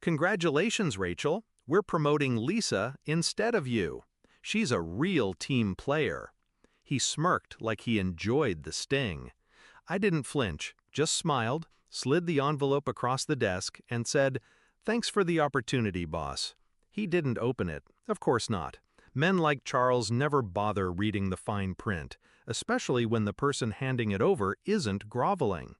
Congratulations, Rachel. We're promoting Lisa instead of you. She's a real team player. He smirked like he enjoyed the sting. I didn't flinch, just smiled, slid the envelope across the desk, and said, "Thanks for the opportunity, boss." He didn't open it. Of course not. Men like Charles never bother reading the fine print, especially when the person handing it over isn't groveling.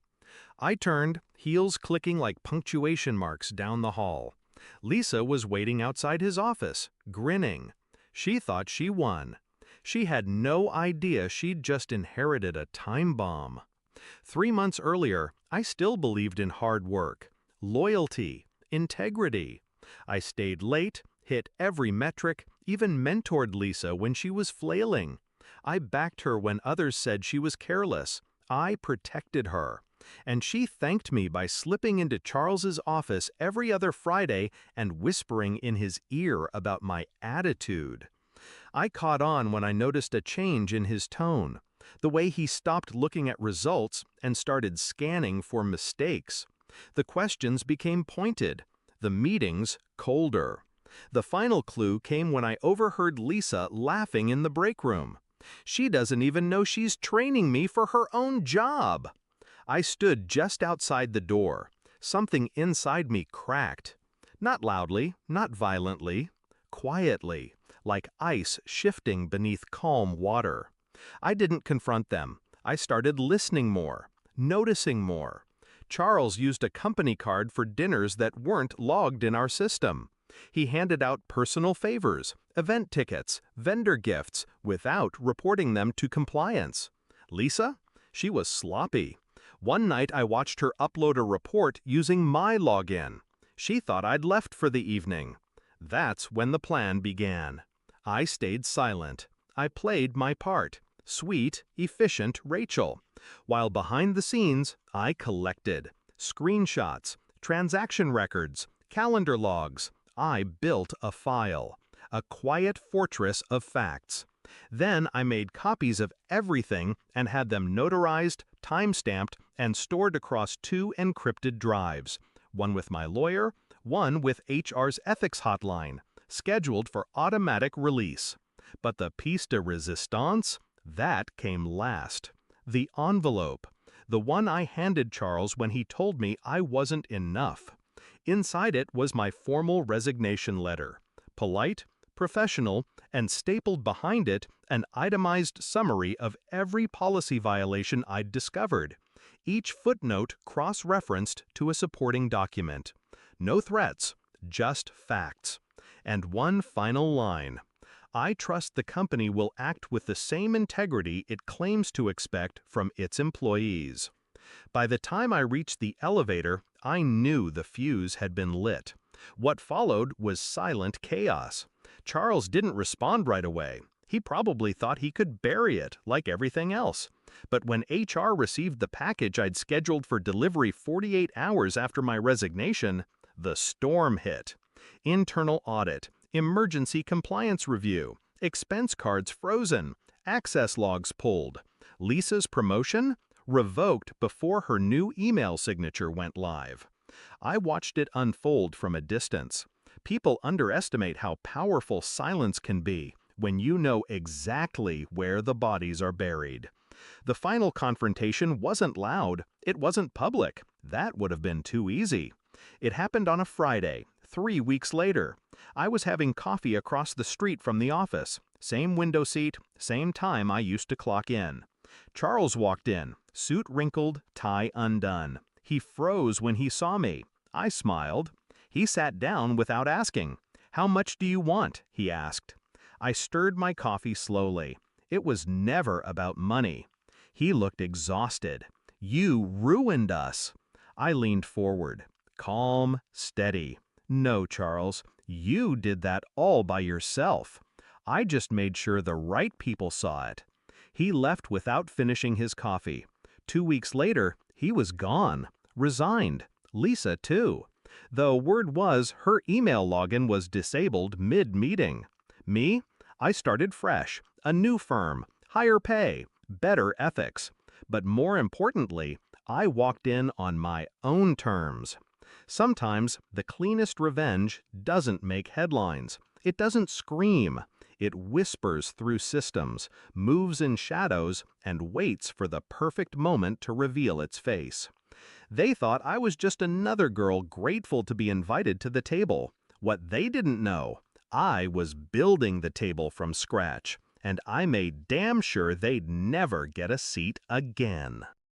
I turned, heels clicking like punctuation marks down the hall. Lisa was waiting outside his office, grinning. She thought she won. She had no idea she'd just inherited a time bomb. 3 months earlier, I still believed in hard work, loyalty, integrity. I stayed late, hit every metric, even mentored Lisa when she was flailing. I backed her when others said she was careless. I protected her. And she thanked me by slipping into Charles's office every other Friday and whispering in his ear about my attitude. I caught on when I noticed a change in his tone, the way he stopped looking at results and started scanning for mistakes. The questions became pointed, the meetings colder. The final clue came when I overheard Lisa laughing in the break room. She doesn't even know she's training me for her own job. I stood just outside the door. Something inside me cracked. Not loudly, not violently, quietly, like ice shifting beneath calm water. I didn't confront them. I started listening more, noticing more. Charles used a company card for dinners that weren't logged in our system. He handed out personal favors, event tickets, vendor gifts, without reporting them to compliance. Lisa? She was sloppy. One night I watched her upload a report using my login. She thought I'd left for the evening. That's when the plan began. I stayed silent. I played my part. Sweet, efficient Rachel. While behind the scenes, I collected screenshots, transaction records, calendar logs. I built a file, a quiet fortress of facts. Then I made copies of everything and had them notarized, time-stamped, and stored across 2 encrypted drives, one with my lawyer, one with HR's ethics hotline, scheduled for automatic release. But the piece de resistance? That came last. The envelope. The one I handed Charles when he told me I wasn't enough. Inside it was my formal resignation letter. Polite, professional, and stapled behind it an itemized summary of every policy violation I'd discovered. Each footnote cross-referenced to a supporting document. No threats, just facts. And one final line. I trust the company will act with the same integrity it claims to expect from its employees. By the time I reached the elevator, I knew the fuse had been lit. What followed was silent chaos. Charles didn't respond right away. He probably thought he could bury it, like everything else. But when HR received the package I'd scheduled for delivery 48 hours after my resignation, the storm hit. Internal audit, emergency compliance review, expense cards frozen, access logs pulled. Lisa's promotion? Revoked before her new email signature went live. I watched it unfold from a distance. People underestimate how powerful silence can be when you know exactly where the bodies are buried. The final confrontation wasn't loud. It wasn't public. That would have been too easy. It happened on a Friday, 3 weeks later. I was having coffee across the street from the office. Same window seat, same time I used to clock in. Charles walked in, suit wrinkled, tie undone. He froze when he saw me. I smiled. He sat down without asking. "How much do you want?" he asked. I stirred my coffee slowly. It was never about money. He looked exhausted. "You ruined us." I leaned forward, calm, steady. "No, Charles, you did that all by yourself. I just made sure the right people saw it." He left without finishing his coffee. 2 weeks later, he was gone, resigned. Lisa, too. Though word was her email login was disabled mid-meeting. Me? I started fresh, a new firm, higher pay, better ethics. But more importantly, I walked in on my own terms. Sometimes the cleanest revenge doesn't make headlines. It doesn't scream. It whispers through systems, moves in shadows, and waits for the perfect moment to reveal its face. They thought I was just another girl grateful to be invited to the table. What they didn't know, I was building the table from scratch, and I made damn sure they'd never get a seat again.